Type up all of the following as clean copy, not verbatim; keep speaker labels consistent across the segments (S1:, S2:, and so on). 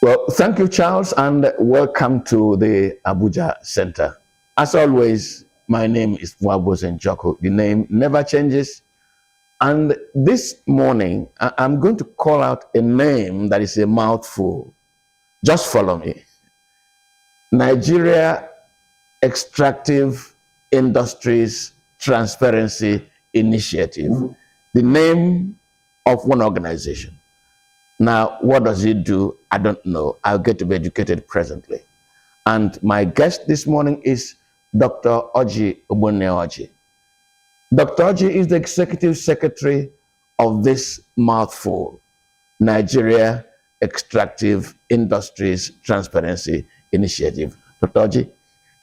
S1: Well, thank you, Charles, and welcome to the Abuja Center. As always, my name is Mwabos Njoko. The name never changes. And this morning, I'm going to call out a name that is a mouthful. Just follow me. Nigeria Extractive Industries Transparency Initiative. The name of one organization. Now, what does it do? I don't know. I'll get to be educated presently. And my guest this morning is Dr. Orji Ogbonnaya. Dr. Orji is the Executive Secretary of this mouthful, Nigeria Extractive Industries Transparency Initiative. Dr. Orji,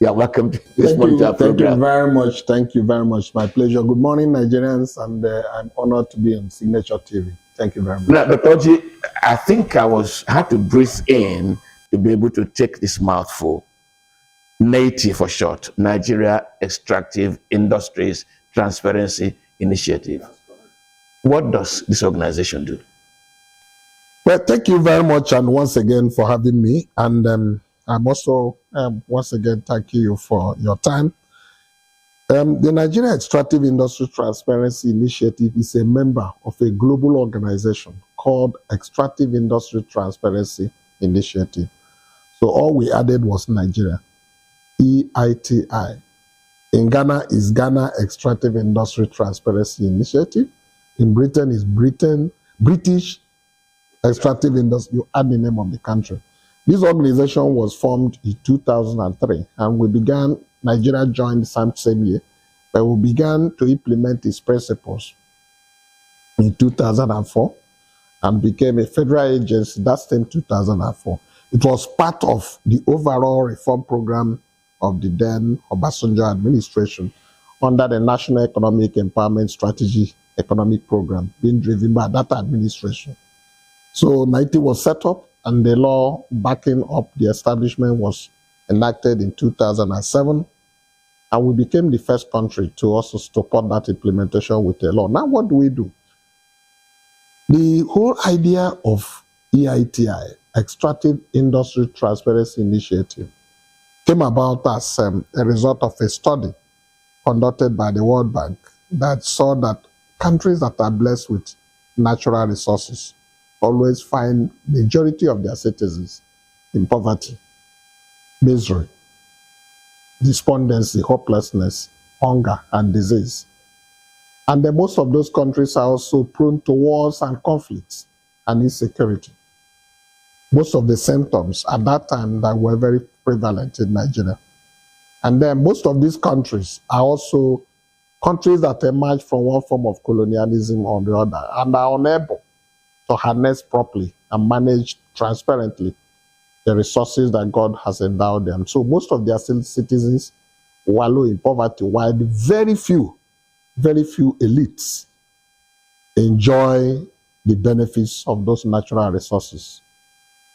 S1: you are welcome to this morning to our program.
S2: Thank you very much. Thank you very much. My pleasure. Good morning, Nigerians, and I'm honored to be on Signature TV. Thank you very much.
S1: Now, Dr. Orji, I think I had to breathe in to be able to take this mouthful. NATI for short, Nigeria Extractive Industries Transparency Initiative. What does this organization do?
S2: Well, thank you very much, and once again for having me. And I'm also once again thanking you for your time. The Nigeria Extractive Industry Transparency Initiative is a member of a global organization called Extractive Industry Transparency Initiative. So all we added was Nigeria, EITI. In Ghana is Ghana Extractive Industry Transparency Initiative. In Britain is British Extractive Industry. You add the name of the country. This organization was formed in 2003, and Nigeria joined the same year, but we began to implement its principles in 2004 and became a federal agency that same 2004. It was part of the overall reform program of the then Obasanjo administration under the National Economic Empowerment Strategy economic program being driven by that administration. So NITI was set up, and the law backing up the establishment was enacted in 2007, and we became the first country to also support that implementation with a law. Now, what do? The whole idea of EITI, Extractive Industry Transparency Initiative, came about as a result of a study conducted by the World Bank that saw that countries that are blessed with natural resources always find majority of their citizens in poverty, misery, despondency, hopelessness, hunger, and disease. And then most of those countries are also prone to wars and conflicts and insecurity. Most of the symptoms at that time that were very prevalent in Nigeria. And then most of these countries are also countries that emerged from one form of colonialism or the other and are unable to harness properly and manage transparently the resources that God has endowed them. So most of their citizens wallow in poverty, while the very few elites enjoy the benefits of those natural resources.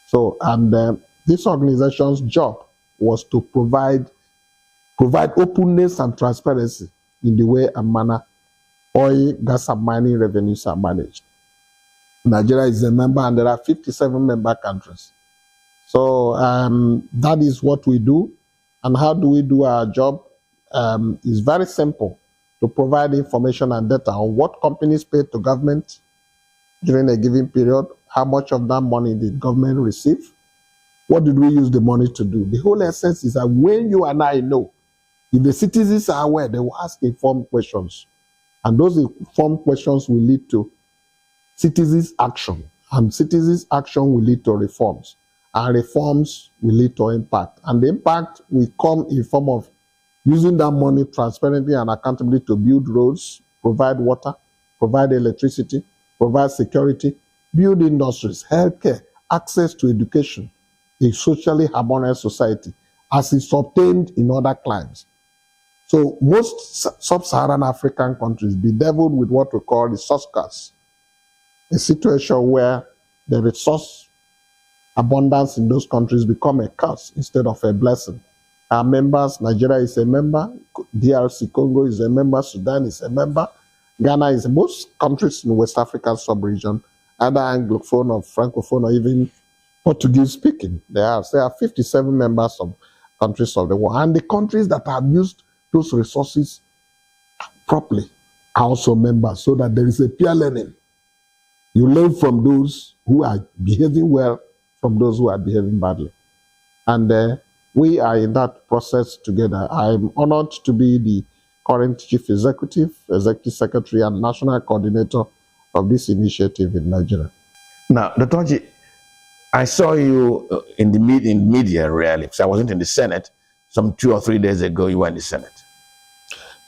S2: So, and this organization's job was to provide openness and transparency in the way and manner oil, gas, and mining revenues are managed. Nigeria is a member, and there are 57 member countries. So that is what we do. And how do we do our job? It's very simple: to provide information and data on what companies pay to government during a given period, how much of that money did government receive, what did we use the money to do. The whole essence is that when you and I know, if the citizens are aware, they will ask informed questions. And those informed questions will lead to citizens' action, and citizens' action will lead to reforms, and reforms will lead to impact. And the impact will come in form of using that money transparently and accountably to build roads, provide water, provide electricity, provide security, build industries, healthcare, access to education, a socially harmonious society, as is obtained in other climes. So most sub-Saharan African countries bedeviled with what we call resource curse, a situation where the resource abundance in those countries become a curse instead of a blessing. Our members, Nigeria is a member, DRC Congo is a member, Sudan is a member, Ghana is, most countries in West African sub-region, either Anglophone or Francophone or even Portuguese speaking. There are 57 members of countries of the world. And the countries that have used those resources properly are also members, so that there is a peer learning. You learn from those who are behaving well, from those who are behaving badly. And we are in that process together. I'm honored to be the current chief executive secretary, and national coordinator of this initiative in Nigeria.
S1: Now, Dr. Orji, I saw you in the media rarely, because I wasn't in the Senate. Some 2 or 3 days ago, you were in the Senate.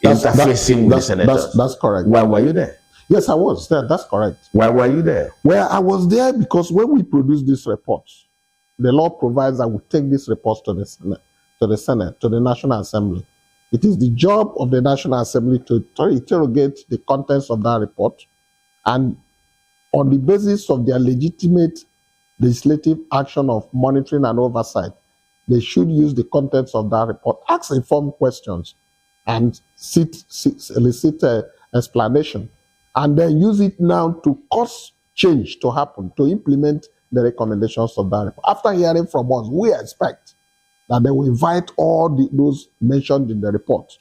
S1: Interfacing with the senators.
S2: That's correct.
S1: Why were you there?
S2: Yes, I was there. That's correct.
S1: Why were you there?
S2: Well, I was there because when we produced this report, the law provides that we take this report to the Senate, to the National Assembly. It is the job of the National Assembly to interrogate the contents of that report, and on the basis of their legitimate legislative action of monitoring and oversight, they should use the contents of that report, ask informed questions, and elicit explanation, and then use it now to cause change to happen, to implement the recommendations of that report. After hearing from us, we expect that they will invite all those mentioned in the report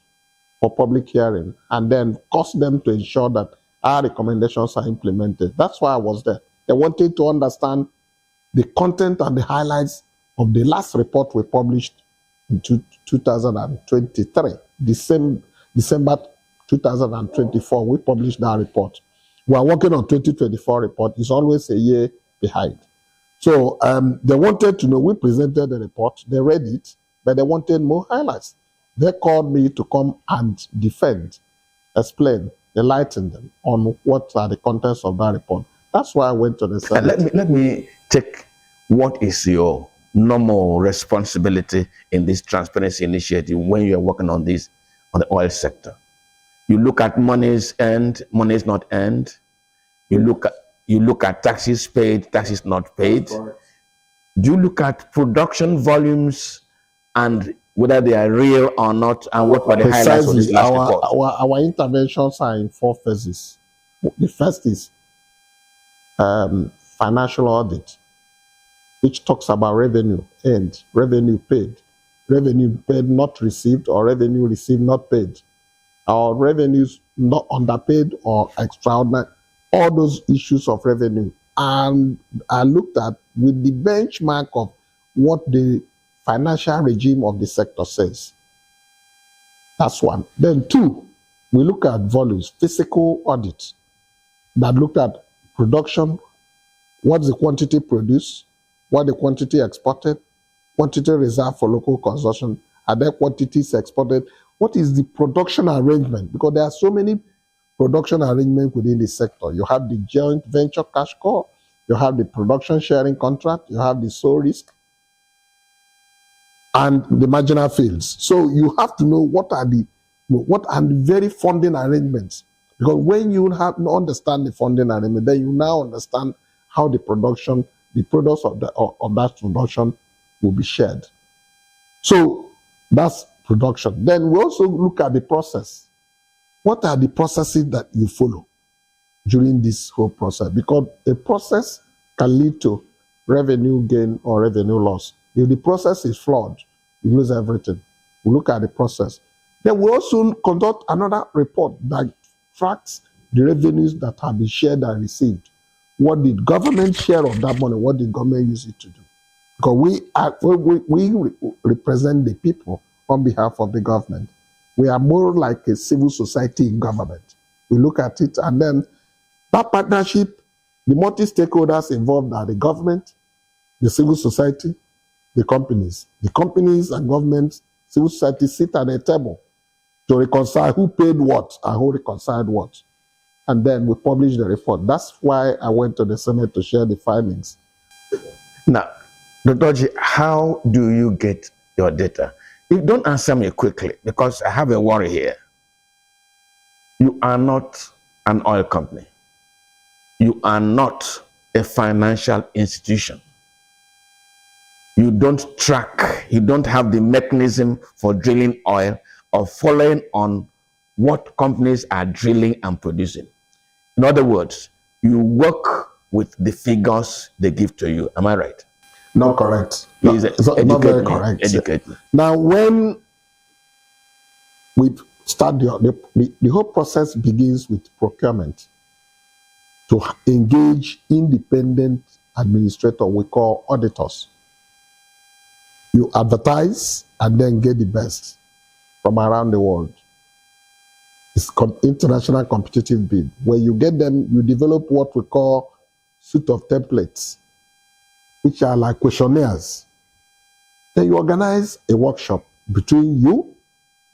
S2: for public hearing, and then cause them to ensure that our recommendations are implemented. That's why I was there. They wanted to understand the content and the highlights of the last report we published in 2023. December 2024, we published that report. We are working on 2024 report. It's always a year behind. So they wanted to know, we presented the report, they read it, but they wanted more highlights. They called me to come and defend, explain, enlighten them on what are the contents of that report. That's why I went to the Senate.
S1: Let me take what is your normal responsibility in this transparency initiative when you are working on this, on the oil sector. You look at monies earned, monies not earned. You look at taxes paid, taxes not paid. Do you look at production volumes and whether they are real or not, and what were the highlights of this last report?
S2: Our interventions are in 4 phases. The first is financial audit, which talks about revenue earned, revenue paid not received, or revenue received not paid, or revenues not underpaid or extraordinary. All those issues of revenue and are looked at with the benchmark of what the financial regime of the sector says. That's one. Then 2, we look at volumes, physical audit, that looked at production, what's the quantity produced, what the quantity exported, quantity reserved for local consumption, are there quantities exported, what is the production arrangement, because there are so many production arrangements within the sector. You have the joint venture cash call, you have the production sharing contract, you have the sole risk, and the marginal fields. So you have to know what are the very funding arrangements, because when you understand the funding arrangement, then you now understand how the production, the products of that production will be shared. So that's production. Then we also look at the process. What are the processes that you follow during this whole process? Because a process can lead to revenue gain or revenue loss. If the process is flawed, you lose everything. We look at the process. Then we also conduct another report that tracks the revenues that have been shared and received. What did government share of that money? What did government use it to do? Because we represent the people on behalf of the government. We are more like a civil society in government. We look at it, and then that partnership, the multi-stakeholders involved are the government, the civil society, the companies. The companies and government, civil society sit at a table to reconcile who paid what and who reconciled what. And then we publish the report. That's why I went to the Senate to share the findings.
S1: Now, Dr. Orji, how do you get your data? You don't answer me quickly, because I have a worry here. You are not an oil company. You are not a financial institution. You don't track, you don't have the mechanism for drilling oil or following on what companies are drilling and producing. In other words, you work with the figures they give to you. Am I right?
S2: Not correct.
S1: Please
S2: It's not very correct.
S1: Educate me.
S2: Now, when we start the whole process begins with procurement to engage independent administrator we call auditors. You advertise and then get the best from around the world. It's international competitive bid. When you get them, you develop what we call suite of templates, which are like questionnaires. Then you organize a workshop between you,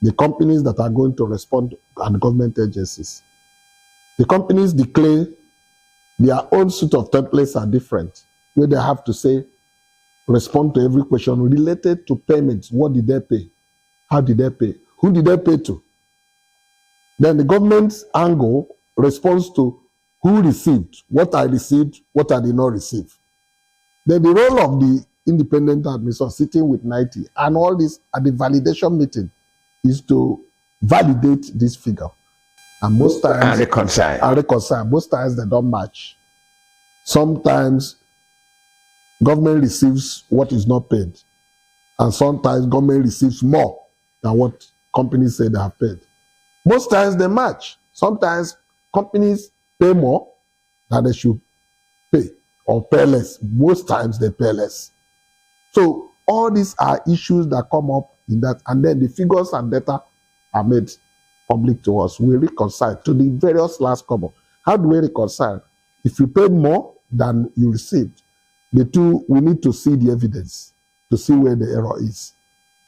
S2: the companies that are going to respond, and government agencies. The companies declare their own suite of templates are different, where they have to say, respond to every question related to payments. What did they pay? How did they pay? Who did they pay to? Then the government's angle responds to who received, what I received, what I did not receive. Then the role of the independent administrator sitting with 90 and all this at the validation meeting is to validate this figure. And most times,
S1: And reconcile.
S2: Most times they don't match. Sometimes government receives what is not paid. And sometimes government receives more than what companies say they have paid. Most times they match. Sometimes companies pay more than they should pay or pay less. Most times they pay less. So all these are issues that come up in that, and then the figures and data are made public to us. We reconcile to the various last couple. How do we reconcile? If you paid more than you received, the two, we need to see the evidence to see where the error is.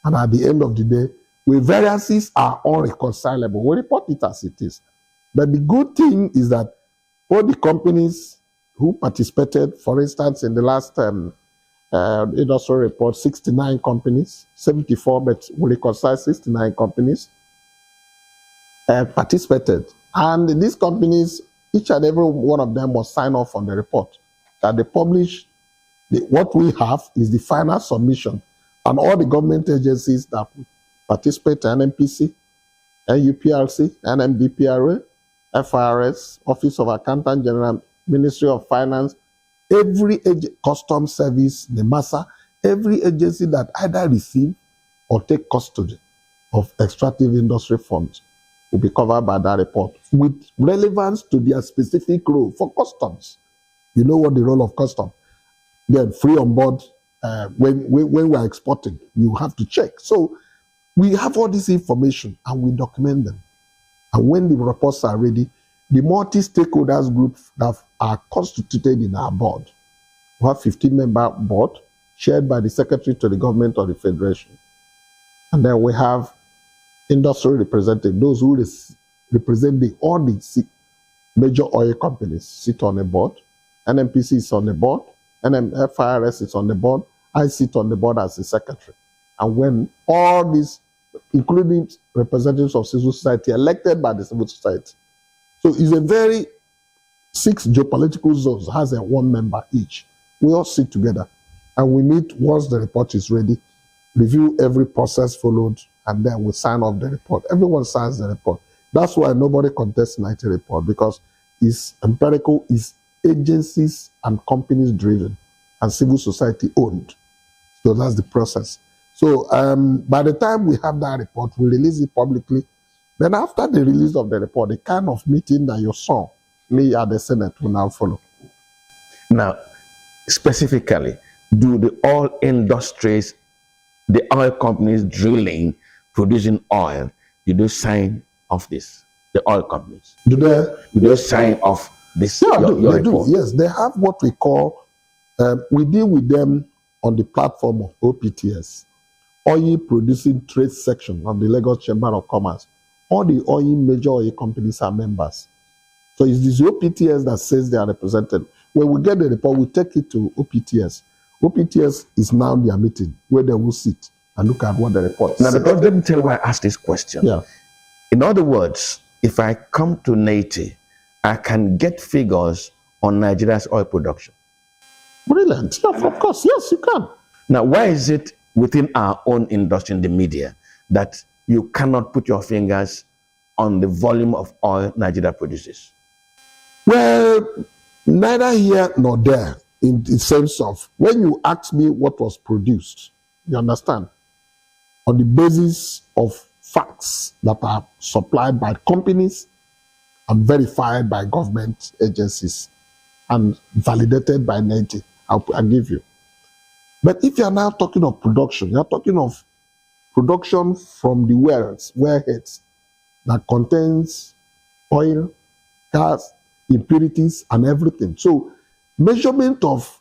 S2: And at the end of the day, where variances are unreconcilable, we report it as it is. But the good thing is that all the companies who participated, for instance, in the last industry report, 69 companies, 74, but we reconcile 69 companies participated. And these companies, each and every one of them must sign off on the report that they publish. What we have is the final submission, and all the government agencies that participate, NMPC, NUPRC, NMDPRA, FRS, Office of Accountant General, Ministry of Finance, every Customs Service, the MASA, every agency that either receive or take custody of extractive industry funds will be covered by that report with relevance to their specific role for customs. You know what the role of customs? They're free on board. When we are exporting, you have to check. So we have all this information and we document them. And when the reports are ready, the multi-stakeholders group that are constituted in our board, we have 15-member board chaired by the secretary to the government or the federation. And then we have industry representatives, those who represent all the major oil companies sit on the board. NMPC is on the board. FRS is on the board. I sit on the board as the secretary. And when all these, including representatives of civil society, elected by the civil society. So it's a very 6 geopolitical zones, has a 1 member each. We all sit together and we meet once the report is ready, review every process followed, and then we sign off the report. Everyone signs the report. That's why nobody contests 90 report, because it's empirical, it's agencies and companies driven and civil society owned. So that's the process. So by the time we have that report, we release it publicly. Then after the release of the report, the kind of meeting that you saw me at the Senate will now follow.
S1: Now, specifically, do the oil industries, the oil companies drilling, producing oil, do they sign off this? The oil companies?
S2: Do
S1: they sign off this?
S2: Yeah,
S1: your
S2: they
S1: report?
S2: do. Yes, they have what we call, we deal with them on the platform of OPTS, Oil Producing Trade Section of the Lagos Chamber of Commerce. All the major oil companies are members. So it's this OPTS that says they are represented. When we get the report, we take it to OPTS. OPTS is now their meeting where they will sit and look at what the report
S1: Now,
S2: says.
S1: because let me tell you why I asked this question.
S2: Yeah.
S1: In other words, if I come to NATE, I can get figures on Nigeria's oil production.
S2: Brilliant. Yeah, of course. Yes, you can.
S1: Now, why is it within our own industry in the media that you cannot put your fingers on the volume of oil Nigeria produces?
S2: Well, neither here nor there. in the sense of when you ask me what was produced, you understand, on the basis of facts that are supplied by companies and verified by government agencies and validated by NETI, I'll give you. But if you are now talking of production, you are talking of production from the wellheads that contains oil, gas, impurities, and everything. So measurement of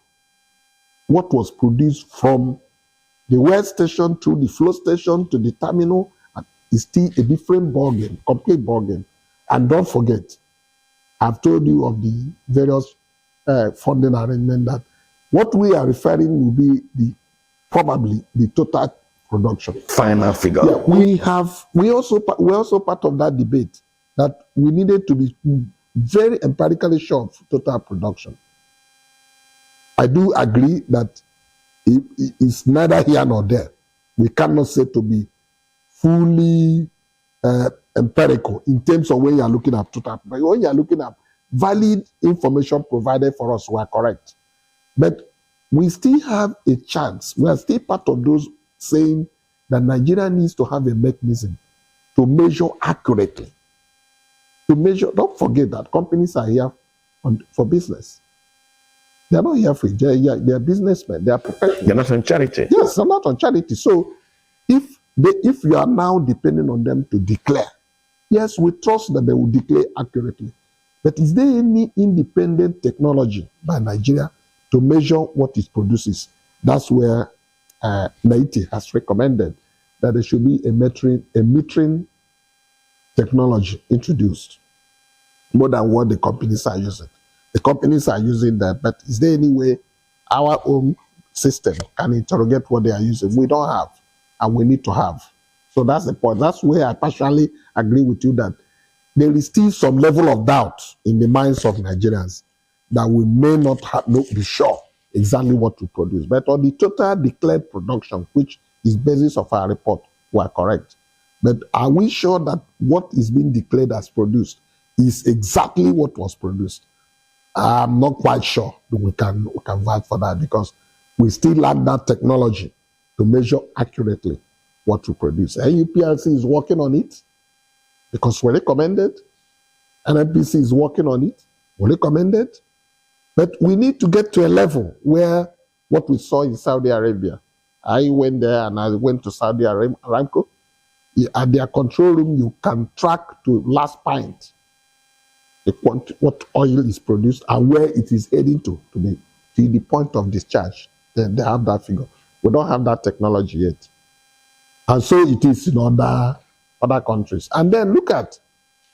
S2: what was produced from the well station to the flow station to the terminal is still a different ballgame, complete ballgame. And don't forget, I've told you of the various funding arrangement that what we are referring will be probably the total production.
S1: Final figure.
S2: Yeah, we're also part of that debate that we needed to be very empirically sure of total production. I do agree that it's neither here nor there. We cannot say to be fully empirical in terms of when you are looking at total. But when you are looking at valid information provided for us, we are correct. But we still have a chance. We are still part of those saying that Nigeria needs to have a mechanism to measure accurately. To measure, don't forget that companies are here for business. They are not here for it. They are businessmen. They are professionals.
S1: They're not on charity.
S2: Yes, they're not on charity. So if you are now depending on them to declare, yes, we trust that they will declare accurately. But is there any independent technology by Nigeria to measure what it produces? That's where NETI has recommended that there should be a metering technology introduced, more than what the companies are using. The companies are using that, but is there any way our own system can interrogate what they are using? We don't have, and we need to have. So that's the point. That's where I partially agree with you that there is still some level of doubt in the minds of Nigerians that we may not be sure exactly what to produce. But on the total declared production, which is basis of our report, we are correct. But are we sure that what is being declared as produced is exactly what was produced? I'm not quite sure that we can vouch for that because we still lack that technology to measure accurately what we produce. NUPLC is working on it because we recommended. NNPC is working on it. We recommended. But we need to get to a level where what we saw in Saudi Arabia. I went there and I went to Saudi Aramco. At their control room, you can track to last pint what oil is produced and where it is heading to the point of discharge. Then they have that figure. We don't have that technology yet. And so it is in other countries. And then look at,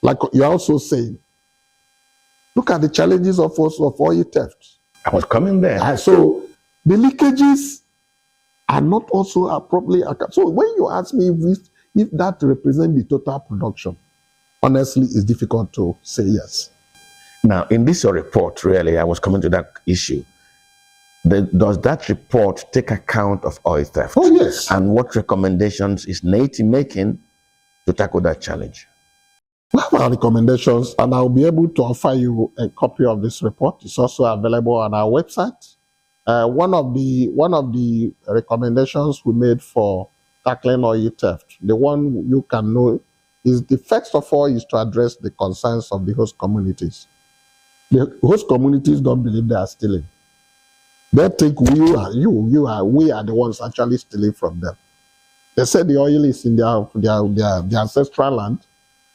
S2: like you're also saying, look at the challenges of oil theft.
S1: I was coming there.
S2: And so the leakages are not also properly accounted. So when you ask me if that represents the total production, honestly, it's difficult to say yes.
S1: Now, in this report, really, I was coming to that issue. Does that report take account of oil theft?
S2: Oh, yes.
S1: And what recommendations is NETI making to tackle that challenge?
S2: We have our recommendations, and I'll be able to offer you a copy of this report. It's also available on our website. One of the recommendations we made for tackling oil theft, the one you can know, is the first of all is to address the concerns of the host communities. The host communities don't believe they are stealing. They think we are the ones actually stealing from them. They say the oil is in their ancestral land,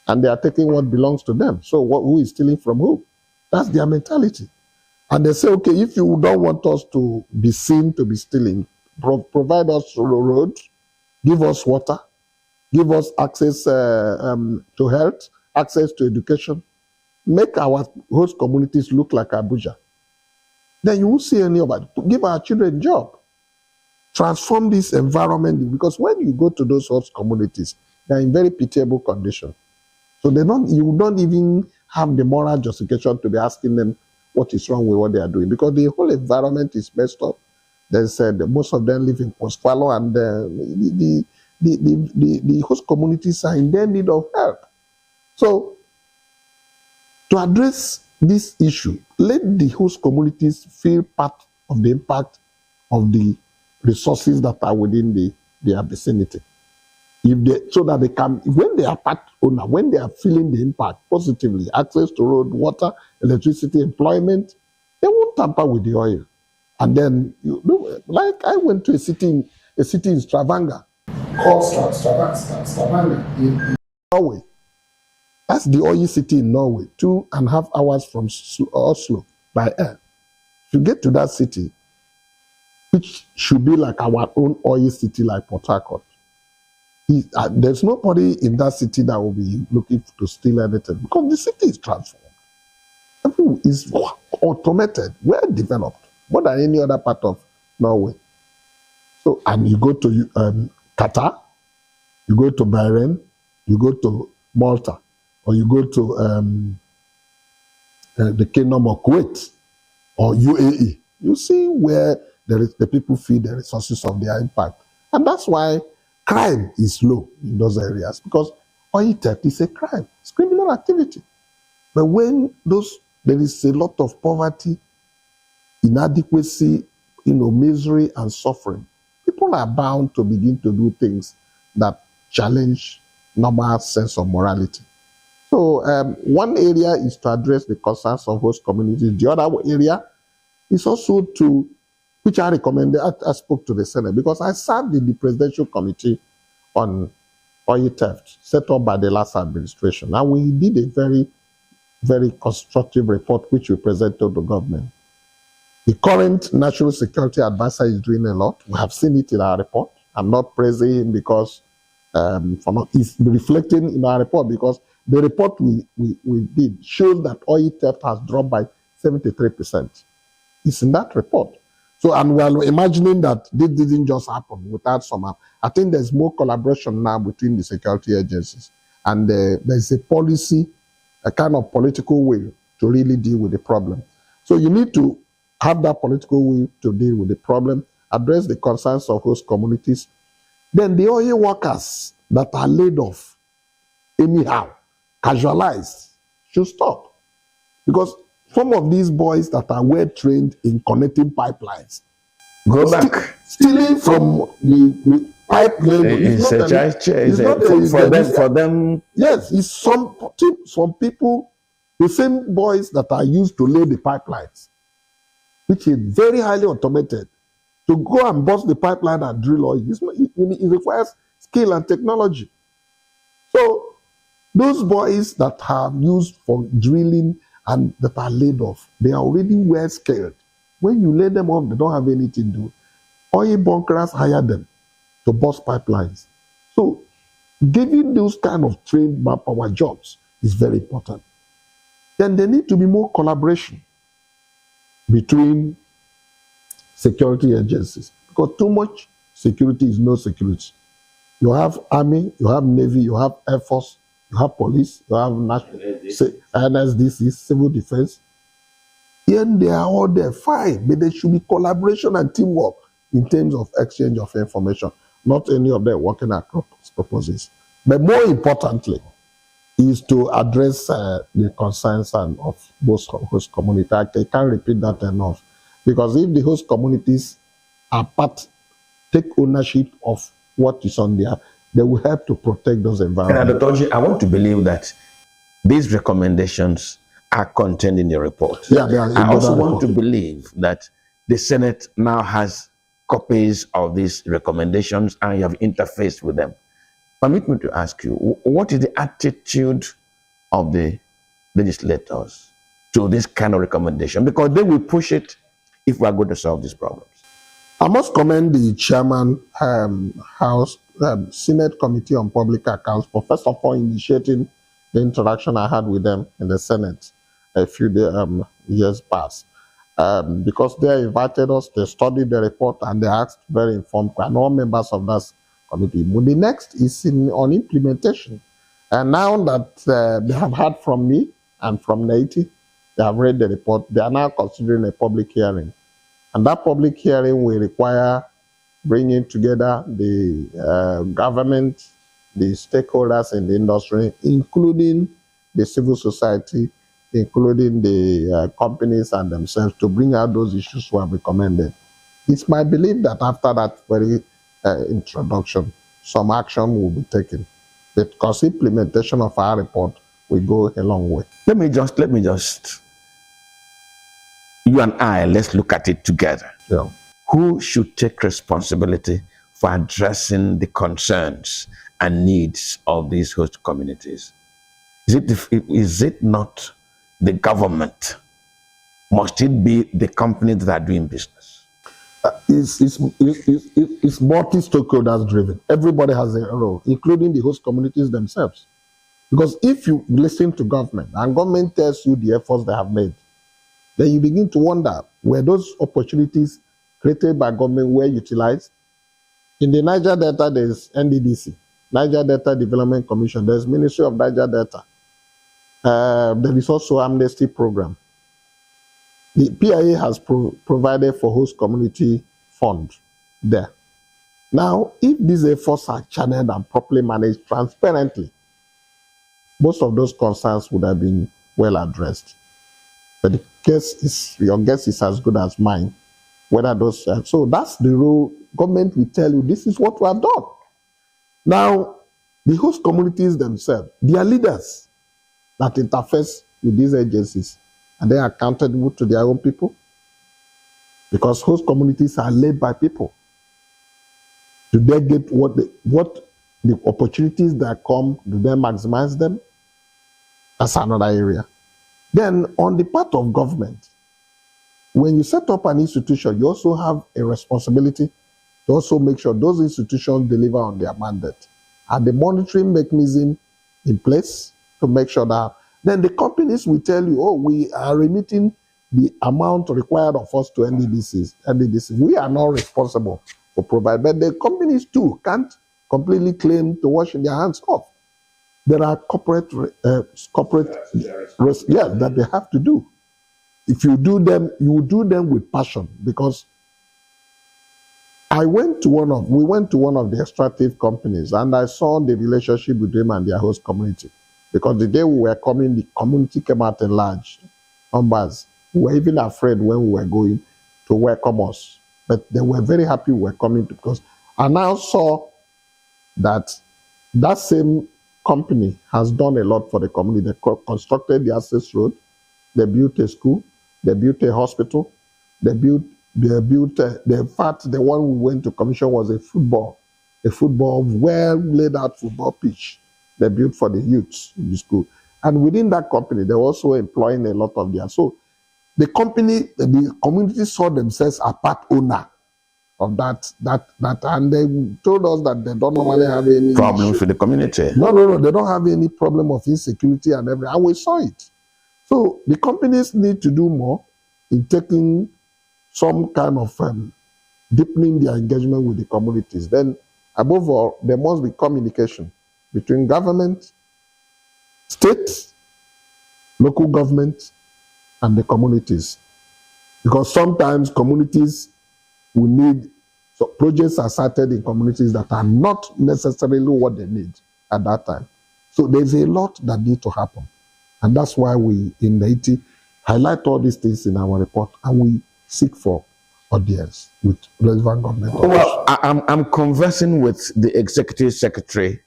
S2: and they are taking what belongs to them. So who is stealing from who? That's their mentality. And they say, okay, if you don't want us to be seen to be stealing, provide us roads, give us water, give us access to health, access to education, make our host communities look like Abuja. Then you won't see any of it. Give our children a job. Transform this environment, because when you go to those host communities, they're in very pitiable condition. So you don't even have the moral justification to be asking them what is wrong with what they are doing, because the whole environment is messed up. They said most of them live in post-fallow, and the host communities are in their need of help. So to address this issue, let the host communities feel part of the impact of the resources that are within their vicinity. So that they can, when they are part owner, when they are feeling the impact positively, access to road, water, electricity, employment, they won't tamper with the oil. And then, like I went to a city in Stavanger called Stavanger in Norway. That's the oil city in Norway, 2.5 hours from Oslo by air. To get to that city, which should be like our own oil city like Port Harcourt, there's nobody in that city that will be looking to steal anything because the city is transformed. Everything is automated, well developed, more than any other part of Norway. So, and you go to Qatar, you go to Bahrain, you go to Malta, or you go to the Kingdom of Kuwait or UAE. You see where the people feel the resources of their impact. And that's why crime is low in those areas, because oil theft is a crime, it's criminal activity. But when there is a lot of poverty, inadequacy, misery and suffering, people are bound to begin to do things that challenge normal sense of morality. So one area is to address the concerns of host communities. The other area is also which I recommended, I spoke to the Senate, because I served in the Presidential Committee on Oil Theft, set up by the last administration. And we did a very, very constructive report, which we presented to the government. The current National Security Advisor is doing a lot. We have seen it in our report. I'm not praising him because it's reflecting in our report, because the report we did shows that oil theft has dropped by 73%. It's in that report. So, and we're imagining that this didn't just happen without some. I think there's more collaboration now between the security agencies, and there's a policy, a kind of political will to really deal with the problem. So you need to have that political will to deal with the problem, address the concerns of host communities. Then the oil workers that are laid off anyhow, casualized, should stop. Because some of these boys that are well trained in connecting pipelines
S1: go back,
S2: stealing from the pipeline.
S1: For them.
S2: Yes, it's some people, the same boys that are used to lay the pipelines, which is very highly automated, to go and bust the pipeline and drill oil. It requires skill and technology. So those boys that are used for drilling and that are laid off, they are already well skilled. When you lay them off, they don't have anything to do. Oil bunkers hire them to bust pipelines. So giving those kind of trained manpower jobs is very important. Then there need to be more collaboration between security agencies, because too much security is no security. You have army, you have navy, you have air force, you have police, you have national NSDC, civil defense. And they are all there, fine, but there should be collaboration and teamwork in terms of exchange of information, not any of them working across purposes. But more importantly, is to address the concerns of both host communities. I can't repeat that enough, because if the host communities take ownership of what is on there, they will help to protect those environments.
S1: And Dr. Orji, I want to believe that these recommendations are contained in the report.
S2: Yeah, they are.
S1: I also want to believe that the Senate now has copies of these recommendations and you have interfaced with them. Permit me to ask you, what is the attitude of the legislators to this kind of recommendation? Because they will push it if we are going to solve these problems.
S2: I must commend the chairman, House Senate Committee on Public Accounts for first of all initiating the interaction I had with them in the Senate a few years past. Because they invited us, they studied the report, and they asked very informed, and all members of that committee. But the next is on implementation. And now that they have heard from me and from Naiti, they have read the report, they are now considering a public hearing. And that public hearing will require bringing together the government, the stakeholders in the industry, including the civil society, including the companies and themselves, to bring out those issues we have recommended. It's my belief that after that very introduction, some action will be taken, because implementation of our report will go a long way.
S1: Let me just, you and I, let's look at it together.
S2: Yeah.
S1: Who should take responsibility for addressing the concerns and needs of these host communities? Is it not the government? Must it be the companies that are doing business?
S2: It's multi-stakeholders driven. Everybody has a role, including the host communities themselves. Because if you listen to government and government tells you the efforts they have made, then you begin to wonder, were those opportunities created by government were utilized? In the Niger Delta, there's NDDC, Niger Delta Development Commission, there's Ministry of Niger Delta. There is also amnesty program. The PIA has provided for host community fund there. Now, if these efforts are channeled and properly managed transparently, most of those concerns would have been well addressed. But your guess is as good as mine. Whether those, so that's the rule. Government will tell you this is what we have done. Now, the host communities themselves, their leaders that interface with these agencies, are they accountable to their own people? Because host communities are led by people. Do they get what the opportunities that come, do they maximize them? That's another area. Then on the part of government, when you set up an institution, you also have a responsibility to also make sure those institutions deliver on their mandate. Are the monitoring mechanism in place to make sure that then the companies will tell you, oh, we are remitting the amount required of us to NDDCs. We are not responsible for providing, but the companies too can't completely claim to washing their hands off. There are corporate that they have to do. If you do them, you do them with passion. Because we went to one of the extractive companies and I saw the relationship with them and their host community. Because the day we were coming, the community came out in large numbers. We were even afraid when we were going to welcome us. But they were very happy we were coming, because I now saw that same company has done a lot for the community. They constructed the access road, they built a school, they built a hospital, in fact, the one we went to commission was a football well laid out football pitch they built for the youths in the school. And within that company, they're also employing a lot of theirs. So the community saw themselves a part owner of that, and they told us that they don't normally have any
S1: problems with the community.
S2: No, they don't have any problem of insecurity and everything. And we saw it. So the companies need to do more in taking some kind of deepening their engagement with the communities. Then, above all, there must be communication between government, state, local government, and the communities. Because sometimes communities will need, so projects are started in communities that are not necessarily what they need at that time. So there's a lot that need to happen. And that's why we, in Haiti, highlight all these things in our report, and we seek for audience with relevant government.
S1: Well, I'm conversing with the Executive Secretary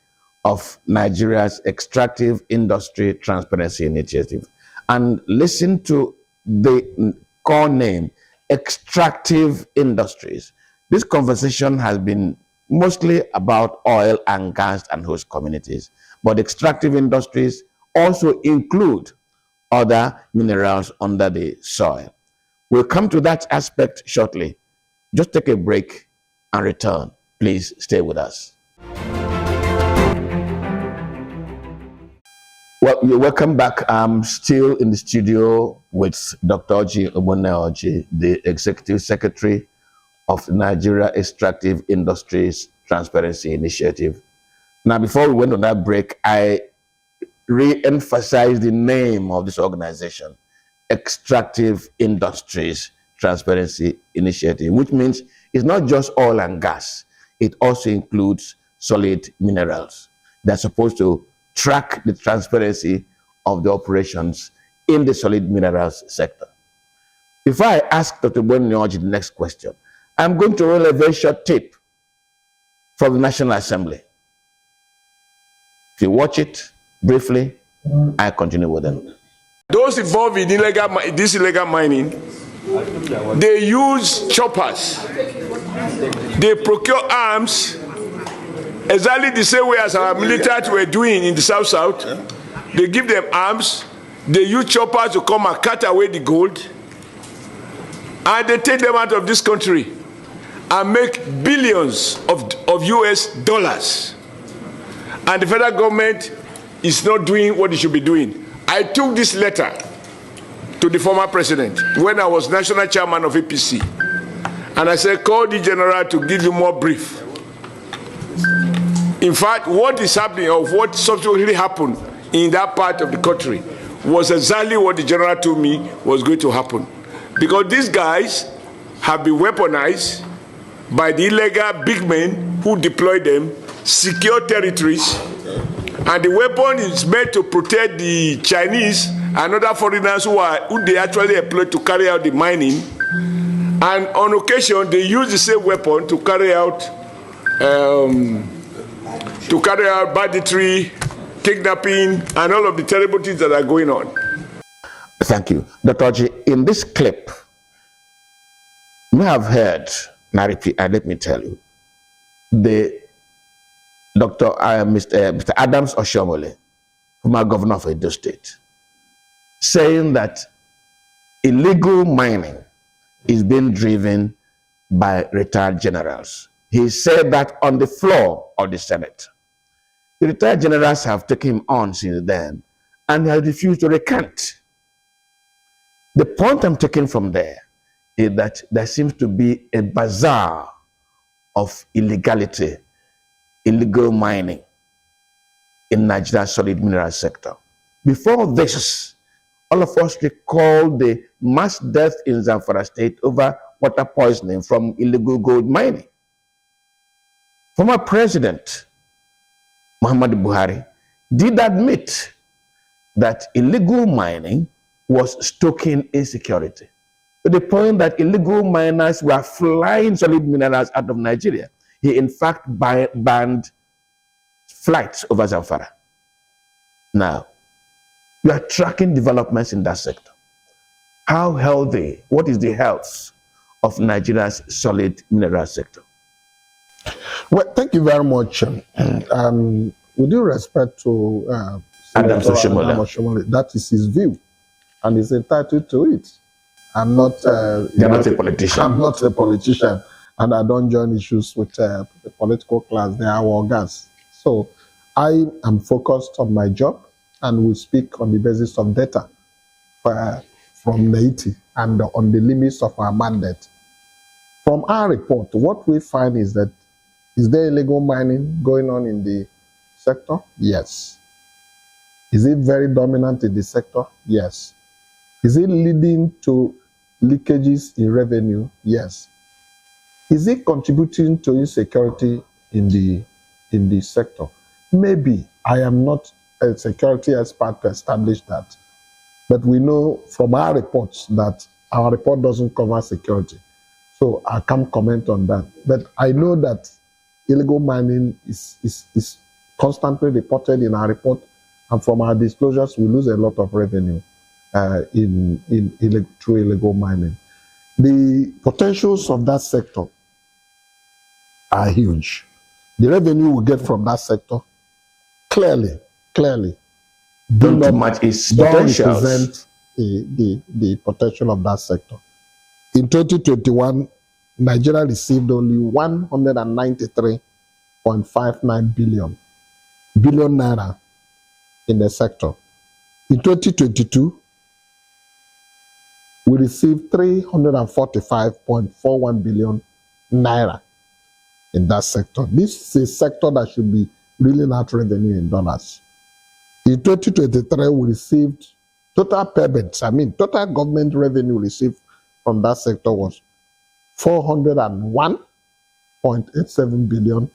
S1: of Nigeria's Extractive Industry Transparency Initiative, and listen to the core name, Extractive Industries. This conversation has been mostly about oil and gas and host communities, but extractive industries also include other minerals under the soil. We'll come to that aspect shortly. Just take a break and return. Please stay with us. Well, you're welcome back. I'm still in the studio with Dr. Ogbonnaya, the Executive Secretary of Nigeria Extractive Industries Transparency Initiative. Now, before we went on that break, I re-emphasized the name of this organization, Extractive Industries Transparency Initiative, which means it's not just oil and gas. It also includes solid minerals. They're supposed to track the transparency of the operations in the solid minerals sector. Before I ask Dr. Ogbonnaya the next question, I'm going to roll a very short tape from the National Assembly. If you watch it briefly, I continue with them.
S3: Those involved in this illegal mining, they use choppers. They procure arms exactly the same way as our military were doing in the South. They give them arms. They use choppers to come and cut away the gold. And they take them out of this country and make billions of US dollars. And the federal government is not doing what it should be doing. I took this letter to the former president when I was national chairman of APC. And I said, call the general to give you more brief. In fact, what is happening, or what subsequently happened in that part of the country, was exactly what the general told me was going to happen. Because these guys have been weaponized by the illegal big men who deploy them, secure territories, and the weapon is meant to protect the Chinese and other foreigners who they actually employ to carry out the mining. And on occasion, they use the same weapon to carry out banditry, kidnapping, and all of the terrible things that are going on.
S1: Thank you. Dr. Orji, in this clip, you have heard, and I repeat, and let me tell you, Mr. Adams Oshiomhole, former governor of Edo State, saying that illegal mining is being driven by retired generals. He said that on the floor of the Senate. The retired generals have taken him on since then, and he has refused to recant. The point I'm taking from there is that there seems to be a bazaar of illegality, illegal mining in Nigeria's solid mineral sector. Before this, all of us recall the mass death in Zamfara State over water poisoning from illegal gold mining. Former President Muhammadu Buhari did admit that illegal mining was stoking insecurity, to the point that illegal miners were flying solid minerals out of Nigeria. He in fact banned flights over Zamfara. Now, we are tracking developments in that sector. How healthy, what is the health of Nigeria's solid mineral sector?
S2: Well, thank you very much. With due respect to
S1: Adams Oshiomhole,
S2: that is his view, and he's entitled to it. I'm not.
S1: You're not a politician.
S2: I'm not a politician, and I don't join issues with the political class. They are organs. So I am focused on my job, and we speak on the basis of data from NAITI and on the limits of our mandate. From our report, what we find is that is there illegal mining going on in the sector? Yes. Is it very dominant in the sector? Yes. Is it leading to leakages in revenue? Yes. Is it contributing to insecurity in the sector? Maybe. I am not a security expert to establish that. But we know from our reports that our report doesn't cover security. So I can't comment on that. But I know that illegal mining is constantly reported in our report, and from our disclosures, we lose a lot of revenue through illegal mining. The potentials of that sector are huge. The revenue we get from that sector clearly
S1: don't represent
S2: the potential of that sector. In 2021, Nigeria received only 193.59 billion naira in the sector. In 2022, we received 345.41 billion naira in that sector. This is a sector that should be reeling out revenue in dollars. In 2023, we received total payments, total government revenue received from that sector was $401.87 billion.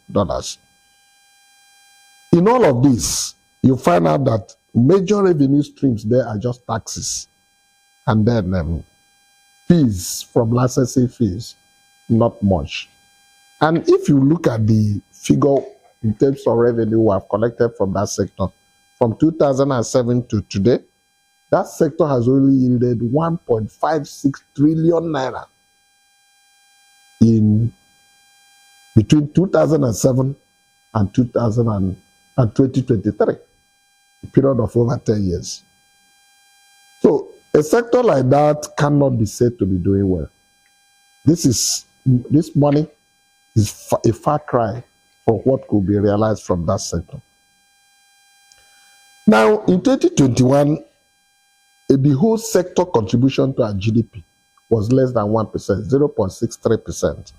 S2: In all of this, you find out that major revenue streams there are just taxes and then fees from licensing fees, not much. And if you look at the figure in terms of revenue we have collected from that sector, from 2007 to today, that sector has only yielded 1.56 trillion naira in between 2007 and 2023, a period of over 10 years. So a sector like that cannot be said to be doing well. This money is a far cry from what could be realized from that sector. Now, in 2021, the whole sector contribution to our GDP was less than 1%, 0.63%.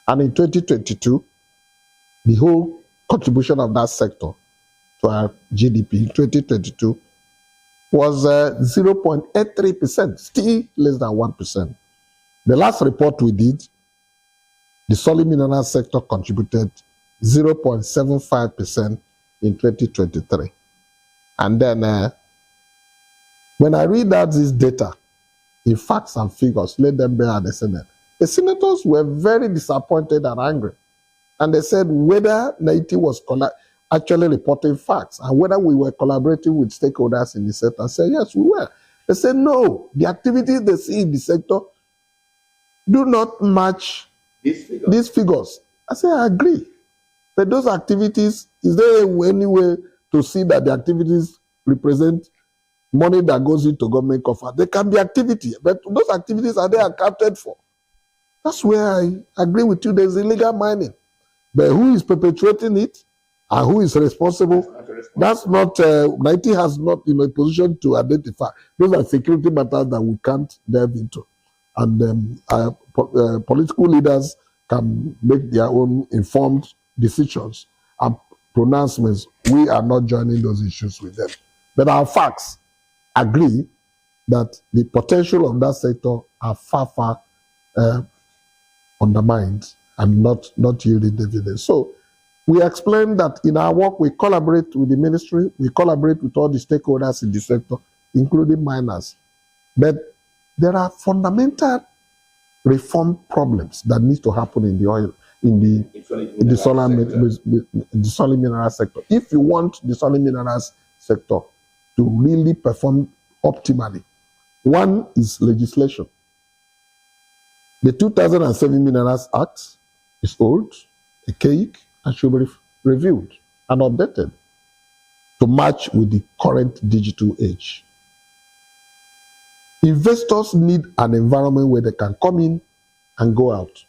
S2: And in 2022, the whole contribution of that sector to our GDP in 2022 was 0.83%, still less than 1%. The last report we did, the solid mineral sector contributed 0.75% in 2023. And then when I read out this data in facts and figures, let them bear the Senate. The senators were very disappointed and angry. And they said whether NIT was actually reporting facts and whether we were collaborating with stakeholders in the sector. I said, yes, we were. They said, no, the activities they see in the sector do not match these figures. I said, I agree. But those activities, is there any way to see that the activities represent money that goes into government coffers? There can be activity, but those activities, are they accounted for? That's where I agree with you. There's illegal mining. But who is perpetrating it and who is responsible? That's not, NIT has not in a position to identify. Those are security matters that we can't delve into. And political leaders can make their own informed decisions and pronouncements. We are not joining those issues with them. But our facts agree that the potential of that sector are far undermined and not yielding dividends. So we explained that in our work, we collaborate with the ministry, we collaborate with all the stakeholders in the sector, including miners. But there are fundamental reform problems that need to happen in the oil, in the solid mineral sector. If you want the solid minerals sector to really perform optimally, one is legislation. The 2007 Minerals Act is old, archaic, and should be reviewed and updated to match with the current digital age. Investors need an environment where they can come in and go out.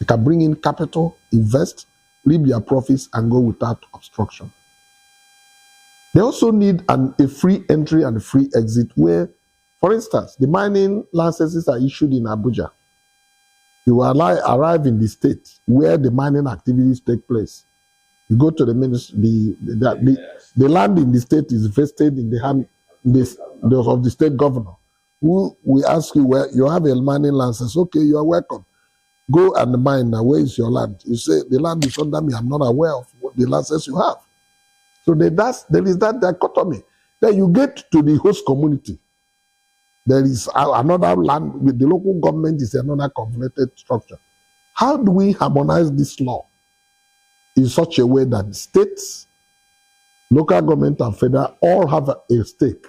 S2: They can bring in capital, invest, reap their profits, and go without obstruction. They also need a free entry and a free exit where, for instance, the mining licenses are issued in Abuja. You will arrive in the state where the mining activities take place. You go to the ministry, the land in the state is vested in the hand of the state governor, who will ask you where you have a mining license. Okay, you are welcome. Go and mine. Now, where is your land? You say, the land is under me. I'm not aware of what the license you have. So there is that dichotomy. Then you get to the host community. There is another land with the local government is another conflicted structure. How do we harmonize this law in such a way that states, local government, and federal all have a stake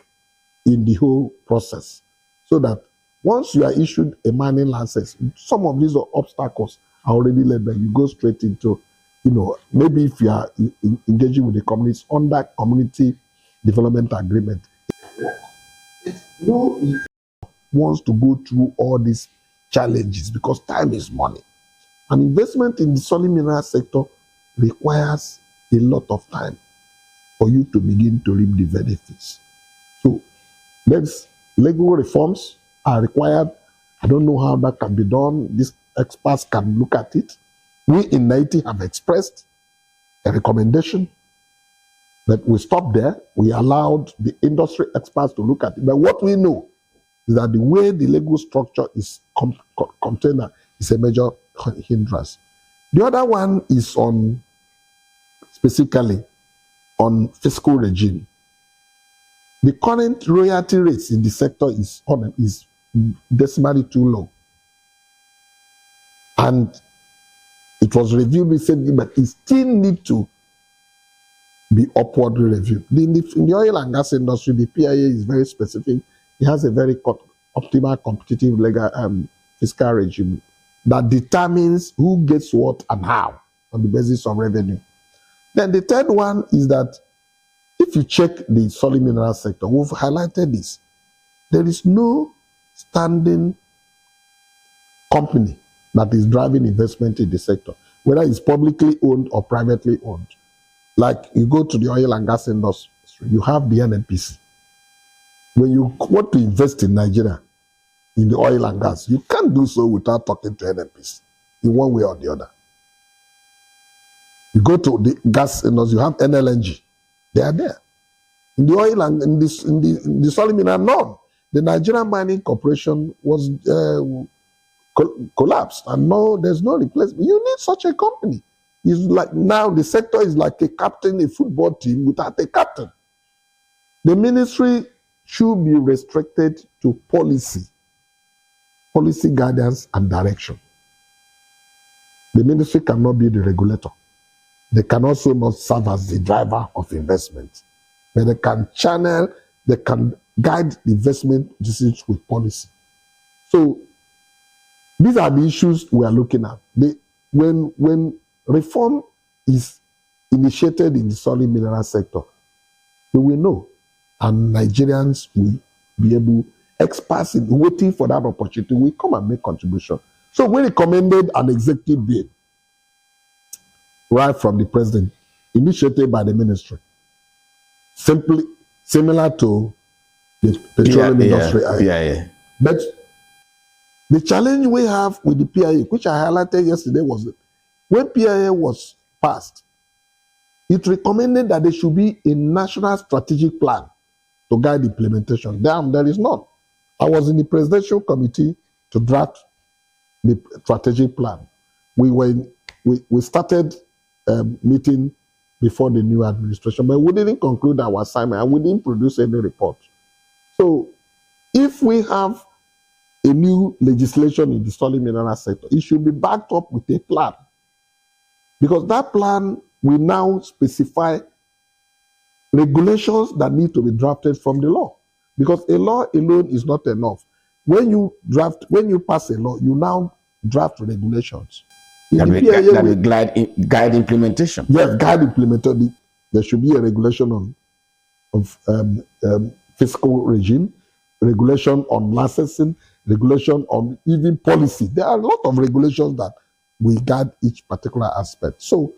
S2: in the whole process? So that once you are issued a mining license, some of these obstacles are already laid there. You go straight into, maybe if you are engaging with the communities under community development agreement. Wants to go through all these challenges because time is money. An investment in the solid mineral sector requires a lot of time for you to begin to reap the benefits. So legal reforms are required. I don't know how that can be done. These experts can look at it. We in NIT have expressed a recommendation, but we stopped there. We allowed the industry experts to look at it. But what we know is that the way the legal structure is contained is a major hindrance. The other one is specifically on fiscal regime. The current royalty rates in the sector is decimally too low. And it was reviewed recently, but it still needs to be upwardly reviewed. In the oil and gas industry, the PIA is very specific. It has a very optimal competitive legal fiscal regime that determines who gets what and how on the basis of revenue. Then the third one is that if you check the solid mineral sector, we've highlighted this. There is no standing company that is driving investment in the sector, whether it's publicly owned or privately owned. Like you go to the oil and gas industry, you have the NNPC. When you want to invest in Nigeria, in the oil and gas, you can't do so without talking to NNPC in one way or the other. You go to the gas industry, you have NLNG. They are there. In the oil and in the solid mineral, none. The Nigerian Mining Corporation was collapsed, and no, there's no replacement. You need such a company. It's like now the sector is like a captain, a football team without a captain. The ministry should be restricted to policy guidance and direction. The ministry cannot be the regulator. They can also not serve as the driver of investment. But they can channel, they can guide the investment decisions with policy. So these are the issues we are looking at. When reform is initiated in the solid mineral sector, we will know, and Nigerians will be able, experts in waiting for that opportunity will come and make contribution. So we recommended an executive bill right from the president, initiated by the ministry, simply similar to the petroleum industry. But the challenge we have with the PIA, which I highlighted yesterday, was that when PIA was passed, it recommended that there should be a national strategic plan to guide implementation. There is none. I was in the presidential committee to draft the strategic plan. We started meeting before the new administration, but we didn't conclude our assignment and we didn't produce any report. So if we have a new legislation in the solid mineral sector, it should be backed up with a plan, because that plan will now specify regulations that need to be drafted from the law, because a law alone is not enough. When you pass a law, you now draft regulations.
S1: That will guide implementation.
S2: Yes, guide implementation. There should be a regulation on fiscal regime, regulation on licensing, regulation on even policy. There are a lot of regulations that will guide each particular aspect. So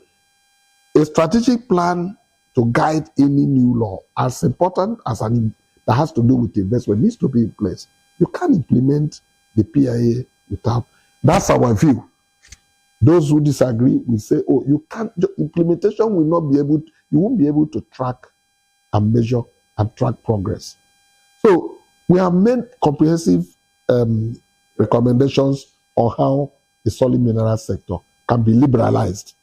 S2: a strategic plan to guide any new law, as important as that has to do with investment, needs to be in place. You can't implement the PIA without. That's our view. Those who disagree will say, oh, you can't, implementation will not be able, you won't be able to track and measure and track progress. So we have made comprehensive recommendations on how the solid mineral sector can be liberalized.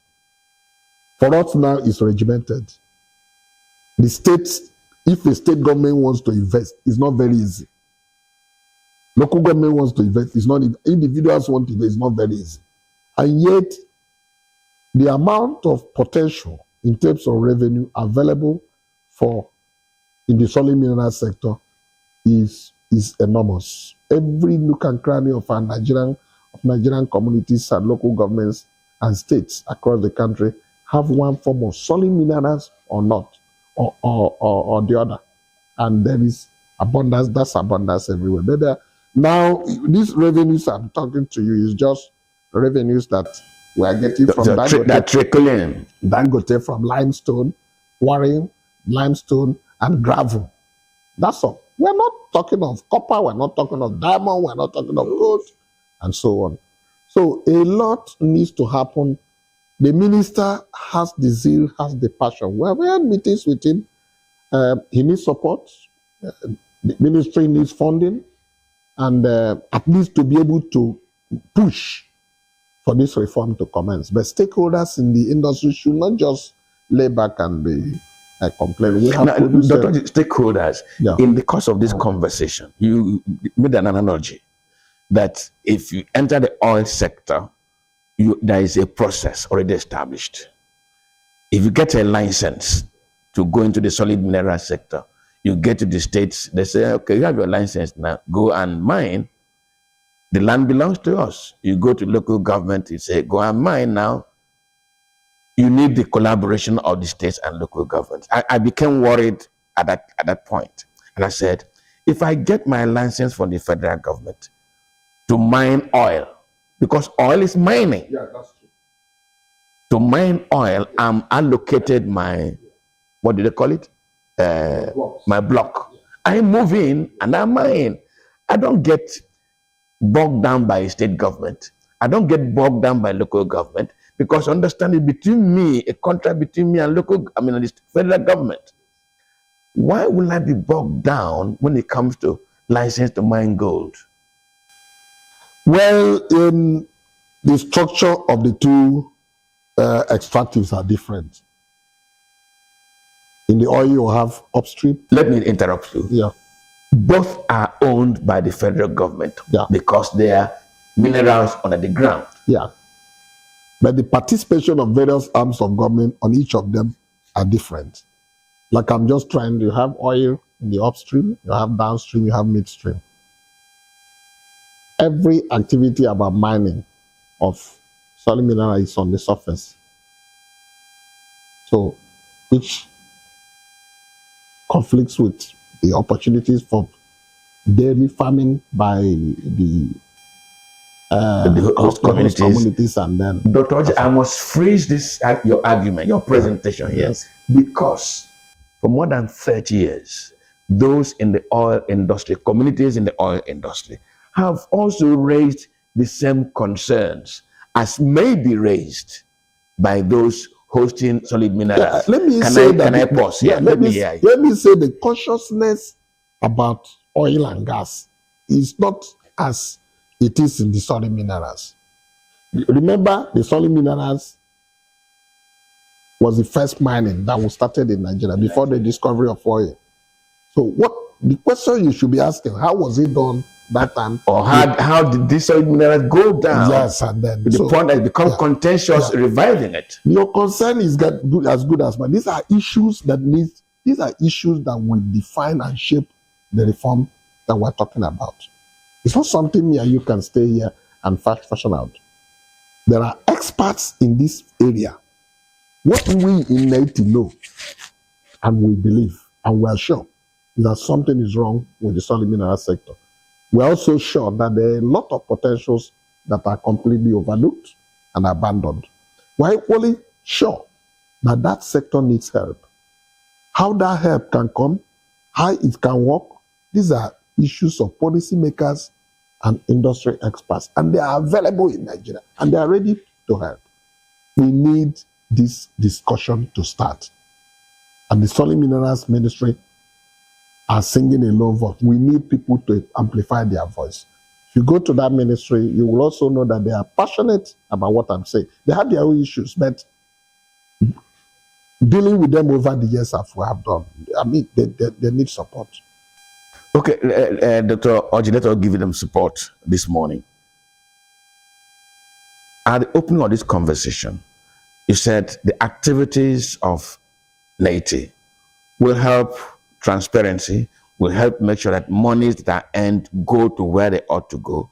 S2: For us now, it's regimented. The states, if a state government wants to invest, it's not very easy. Local government wants to invest, it's not, individuals want to invest, it's not very easy. And yet, the amount of potential in terms of revenue available in the solid mineral sector is enormous. Every nook and cranny of our Nigerian communities and local governments and states across the country have one form of solid minerals or not, or the other. And there is abundance, that's abundance everywhere. But now, these revenues I'm talking to you is just revenues that we are getting from
S1: that trickle in.
S2: Dangote, from limestone, quarrying, limestone, and gravel. That's all. We're not talking of copper, we're not talking of diamond, we're not talking of gold, and so on. So a lot needs to happen. The minister has the zeal, has the passion. We had meetings with him. He needs support. The ministry needs funding, and at least to be able to push for this reform to commence. But stakeholders in the industry should not just lay back and be complain. We have
S1: Now,
S2: produced
S1: Dr. Stakeholders,
S2: Yeah.
S1: in the course of this conversation, you made an analogy that if you enter the oil sector, there is a process already established. If you get a license to go into the solid mineral sector, you get to the states, they say, okay, you have your license now, go and mine. The land belongs to us. You go to local government, you say, go and mine now. You need the collaboration of the states and local governments. I became worried at that point. And I said, if I get my license from the federal government to mine oil, because oil is mining.
S2: Yeah, that's true.
S1: To mine oil, I'm allocated my, what do they call it? My block. I move in and I mine. I don't get bogged down by state government. I don't get bogged down by local government, because understanding between me, a contract between me and the federal government. Why will I be bogged down when it comes to license to mine gold?
S2: Well, in the structure of the two extractives are different. In the oil, you have upstream.
S1: Let me interrupt you.
S2: Yeah.
S1: Both are owned by the federal government, because they are minerals under the ground.
S2: Yeah. But the participation of various arms of government on each of them are different. Like I'm just trying to have oil in the upstream, you have downstream, you have midstream. Every activity about mining of solid mineral is on the surface. So, which conflicts with the opportunities for dairy farming by the
S1: host communities.
S2: And then
S1: Dr. Orji, I must phrase this your argument, your presentation here, because for more than 30 years, those in the oil industry, communities in the oil industry, have also raised the same concerns as may be raised by those hosting solid minerals.
S2: Let me
S1: Can I pause here? Let me hear you.
S2: Let me say the consciousness about oil and gas is not as it is in the solid minerals. Remember, the solid minerals was the first mining that was started in Nigeria before the discovery of oil. So what the question you should be asking, how was it done that time?
S1: Or how did this solid minerals go down?
S2: Yes, and then
S1: to the point that it becomes contentious, reviving it.
S2: Your concern is as good as mine. These are issues that will define and shape the reform that we're talking about. It's not something me and you can stay here and fashion out. There are experts in this area. What we in Haiti know, and we believe, and we are sure, is that something is wrong with the solid mineral sector. We're also sure that there are a lot of potentials that are completely overlooked and abandoned. We're equally sure that that sector needs help. How that help can come, how it can work, these are issues of policymakers and industry experts, and they are available in Nigeria, and they are ready to help. We need this discussion to start. And the Solid Minerals Ministry are singing a low voice. We need people to amplify their voice. If you go to that ministry, you will also know that they are passionate about what I'm saying. They have their own issues, but dealing with them over the years as we have done, I mean, they need support.
S1: Okay, Dr. Orji, let us give them support this morning. At the opening of this conversation, you said the activities of NAITI will help transparency, will help make sure that monies that are earned go to where they ought to go,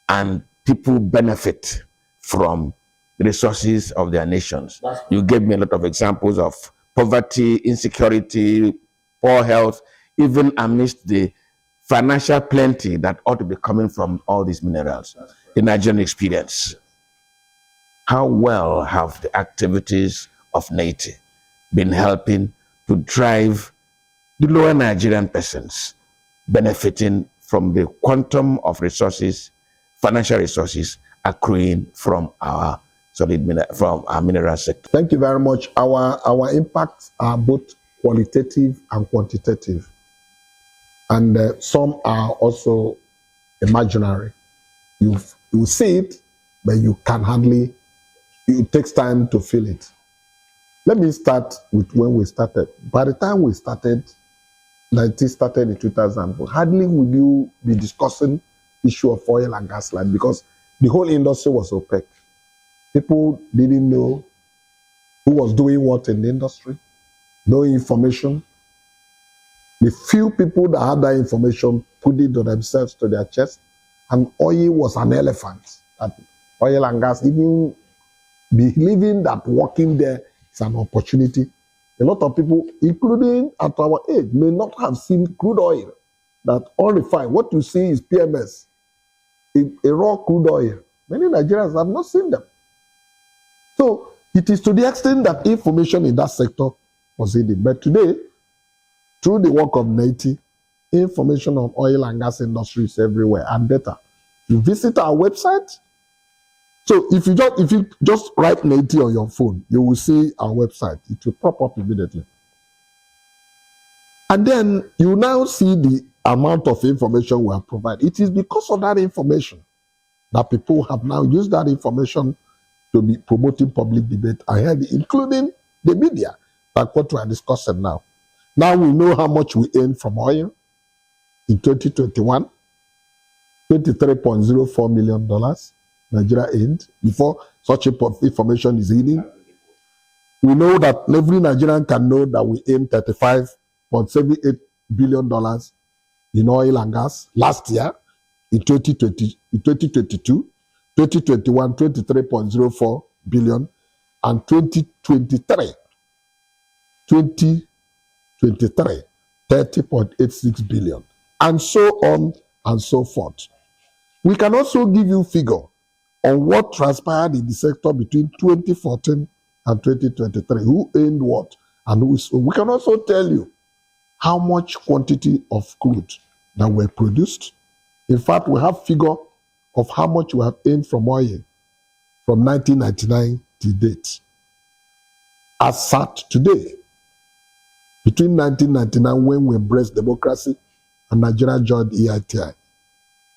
S1: and people benefit from the resources of their nations. You gave me a lot of examples of poverty, insecurity, poor health, even amidst the financial plenty that ought to be coming from all these minerals, the Nigerian experience. How well have the activities of NAITI been helping to drive the lower Nigerian persons benefiting from the quantum of resources, financial resources accruing from our mineral sector?
S2: Thank you very much. Our impacts are both qualitative and quantitative, and some are also imaginary. You see it, but you can hardly. It takes time to feel it. Let me start with when we started. By the time we started, 19 started in 2004, hardly would you be discussing issue of oil and gas line because the whole industry was opaque. People didn't know who was doing what in the industry, no information. The few people that had that information put it to themselves to their chest, and oil was an elephant. That oil and gas, even believing that working there is an opportunity. A lot of people, including at our age, may not have seen crude oil that unrefined. What you see is PMS, a raw crude oil. Many Nigerians have not seen them. So it is to the extent that information in that sector was hidden. But today, through the work of NATI, information on oil and gas industry is everywhere and data. You visit our website. So if you just write NATI on your phone, you will see our website. It will pop up immediately. And then you now see the amount of information we have provided. It is because of that information that people have now used that information to be promoting public debate ahead, including the media, like what we are discussing now. Now we know how much we earned from oil in 2021, $23.04 million Nigeria earned before such information is hidden. We know that every Nigerian can know that we earned $35.78 billion in oil and gas last year in 2022, 2021, 23.04 billion, and 2023, 30.86 billion, and so on and so forth. We can also give you figure on what transpired in the sector between 2014 and 2023, who earned what, and who is. We can also tell you how much quantity of crude that were produced. In fact, we have figure of how much we have earned from oil from 1999 to date. As such today, between 1999, when we embraced democracy and Nigeria joined EITI,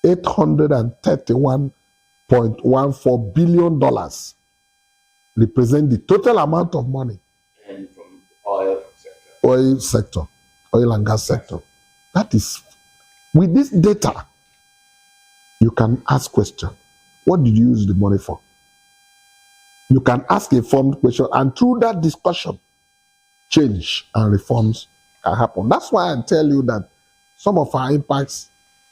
S2: $831.14 billion represent the total amount of money
S1: And from oil sector.
S2: Oil and gas sector. That is, with this data, you can ask question. What did you use the money for? You can ask a informed question, and through that discussion, change and reforms can happen. That's why I tell you that some of our impacts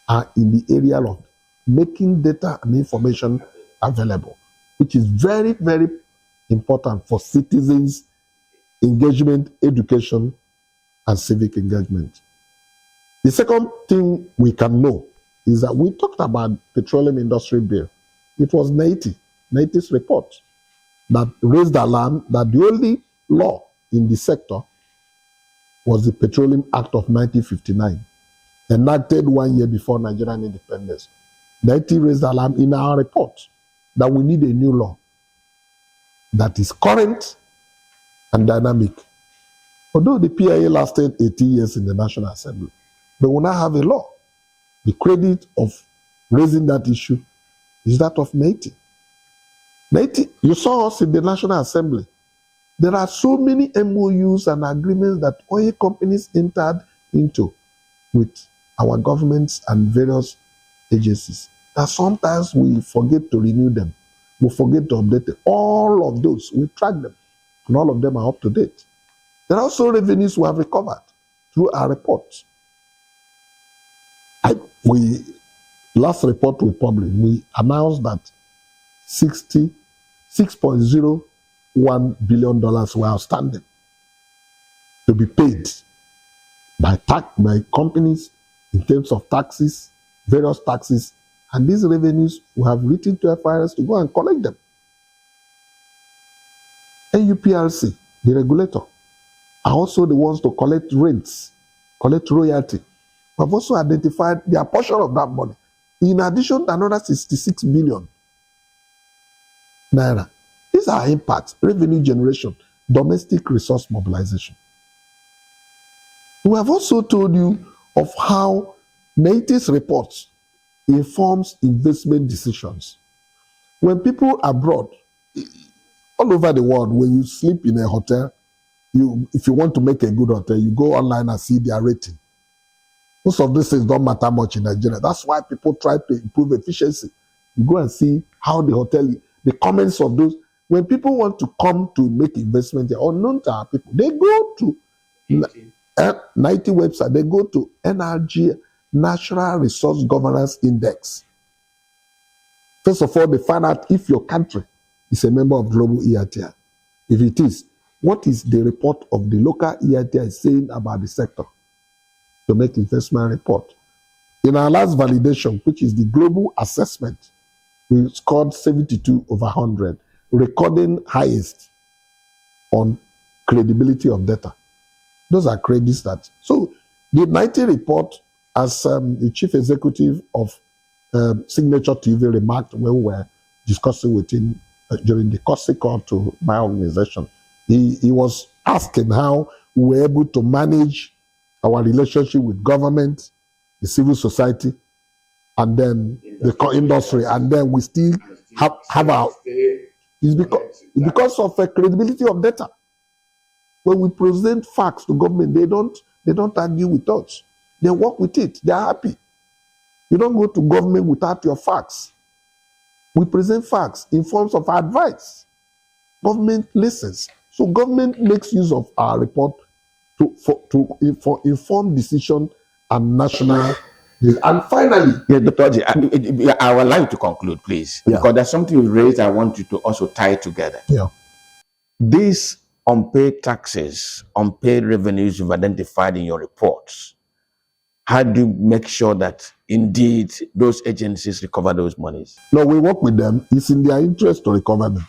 S2: are in the area of making data and information available, which is very, very important for citizens' engagement, education, and civic engagement. The second thing we can know is that we talked about petroleum industry bill. It was NATI's report that raised the alarm that the only law in the sector was the Petroleum Act of 1959, enacted 1 year before Nigerian independence. NATI raised the alarm in our report that we need a new law that is current and dynamic. Although the PIA lasted 18 years in the National Assembly, they will now have a law. The credit of raising that issue is that of NATI. NATI, you saw us in the National Assembly. There are so many MOUs and agreements that oil companies entered into with our governments and various agencies that sometimes we forget to renew them. We forget to update them. All of those, we track them, and all of them are up to date. There are also revenues we have recovered through our reports. Last report we published, we announced that $6.01 billion were outstanding to be paid by companies in terms of taxes, various taxes, and these revenues we have written to FIRS to go and collect them. NUPRC, the regulator, are also the ones to collect rents, collect royalty. We have also identified their portion of that money, in addition to another 66 billion naira. These are impacts, revenue generation, domestic resource mobilization. We have also told you of how NATI's reports informs investment decisions. When people abroad, all over the world, when you sleep in a hotel, if you want to make a good hotel, you go online and see their rating. Most of these things don't matter much in Nigeria. That's why people try to improve efficiency. You go and see how the hotel, the comments of those. When people want to come to make investment, they're unknown to our people. They go to 90 website. They go to NRG, Natural Resource Governance Index. First of all, they find out if your country is a member of Global EITI. If it is, what is the report of the local EITI saying about the sector to make investment report? In our last validation, which is the global assessment, we scored 72 over 100, recording highest on credibility of data. Those are credits that. So the 90 report, as the chief executive of Signature TV remarked when we were discussing with him during the courtesy call to my organization, he was asking how we were able to manage our relationship with government, the civil society, and then the industry, and then we still have our. It's because of the credibility of data. When we present facts to government, they don't argue with us. They work with it. They are happy. You don't go to government without your facts. We present facts in forms of advice. Government listens. So government makes use of our report for informed decision and national. And finally,
S1: Dr. Orji, I would like to conclude, please, because there's something you raised. I want you to also tie together.
S2: Yeah.
S1: These unpaid taxes, unpaid revenues you've identified in your reports, how do you make sure that indeed those agencies recover those monies?
S2: No, we work with them. It's in their interest to recover them.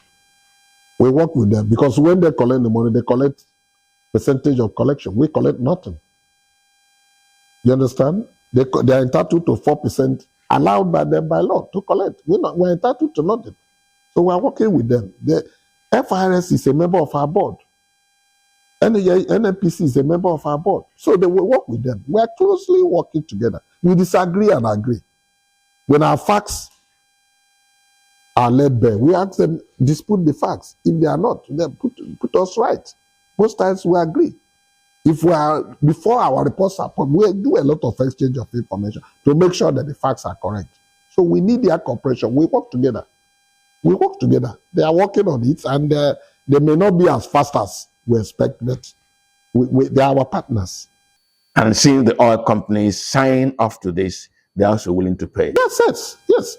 S2: We work with them because when they collect the money, they collect percentage of collection. We collect nothing. You understand? They are entitled to 4% allowed by them by law to collect. We're entitled to nothing. So we're working with them. The FIRS is a member of our board. NNPC is a member of our board. So they will work with them. We are closely working together. We disagree and agree. When our facts are laid bare, we ask them dispute the facts. If they are not, then put us right. Most times we agree. If we are, before our reports are published, we do a lot of exchange of information to make sure that the facts are correct. So we need their cooperation. We work together. We work together. They are working on it, and they may not be as fast as we expect, but they are our partners.
S1: And seeing the oil companies sign off to this, they're also willing to pay.
S2: Yes.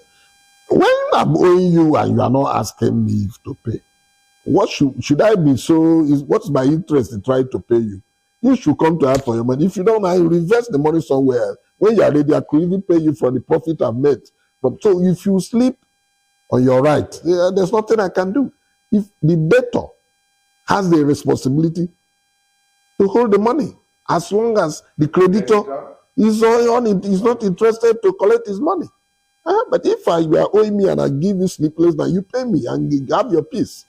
S2: When I'm owing you and you are not asking me to pay, what should I be what's my interest in trying to pay you? You should come to ask for your money. If you don't, I invest the money somewhere. When you are ready, I could even pay you for the profit I've made. But so if you sleep on your right, there's nothing I can do. If the debtor has the responsibility to hold the money, as long as the creditor is not interested to collect his money. But if you are owing me and I give you sleepless night, you pay me and you have your peace.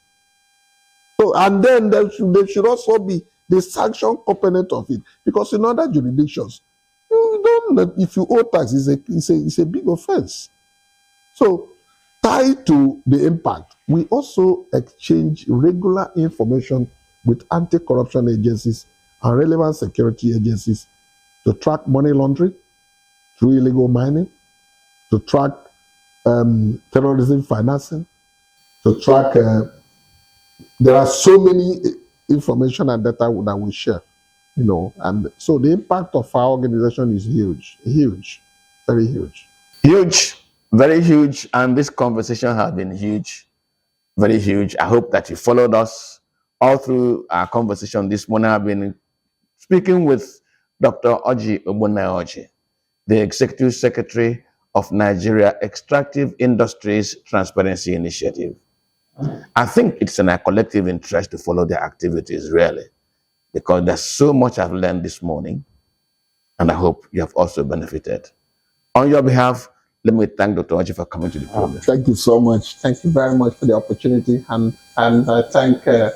S2: So, and then there should also be the sanction component of it, because in other jurisdictions, you don't. If you owe tax, it's a big offense. So, tied to the impact, we also exchange regular information with anti-corruption agencies and relevant security agencies to track money laundering through illegal mining, to track terrorism financing, to track. There are so many information and data that we share, and so the impact of our organization is huge, very huge.
S1: Huge, very huge, and this conversation has been huge, very huge. I hope that you followed us all through our conversation this morning. I've been speaking with Dr. Ogbonnaya, the Executive Secretary of Nigeria Extractive Industries Transparency Initiative. I think it's in our collective interest to follow their activities, really, because there's so much I've learned this morning, and I hope you have also benefited. On your behalf, let me thank Dr. Orji for coming to the program.
S2: Thank you so much. Thank you very much for the opportunity, and I thank the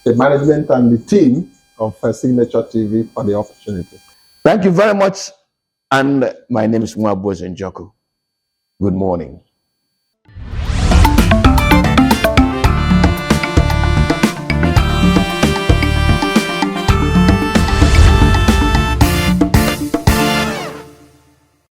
S2: management and the team of Signature TV for the opportunity.
S1: Thank you very much, and my name is Mwaboz Njoku. Good morning.